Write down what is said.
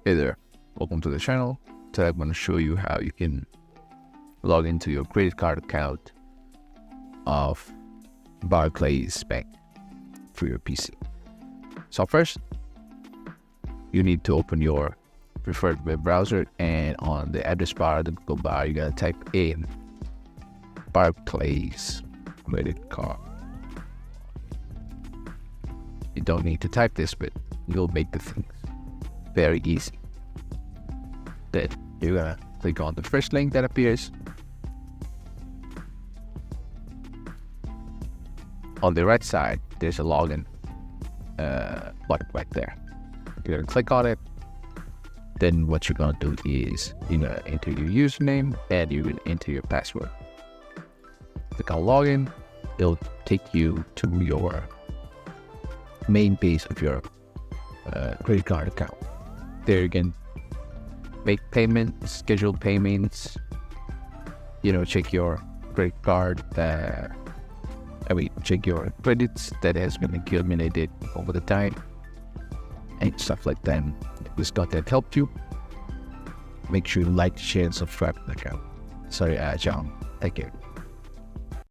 Hey there, welcome to the channel. Today I'm going to show you how you can log into your credit card account of Barclays Bank for your PC. So first, you need to open your preferred web browser, and on the address bar, the Google bar, you gotta type in Barclays credit card. You don't need to type this, but you'll make the things very easy. Then you're gonna click on the first link that appears. On the right side, there's a login button right there. You're gonna click on it. Then what you're gonna do is you're gonna enter your username and you're gonna enter your password. Click on login. It'll take you to your main page of your credit card account. There you can make payments, schedule payments, check your credit card, check your credits that has been accumulated over the time and stuff like that. If this content helped you, make sure you like, share, and subscribe to the channel. Sorry, John. Thank you.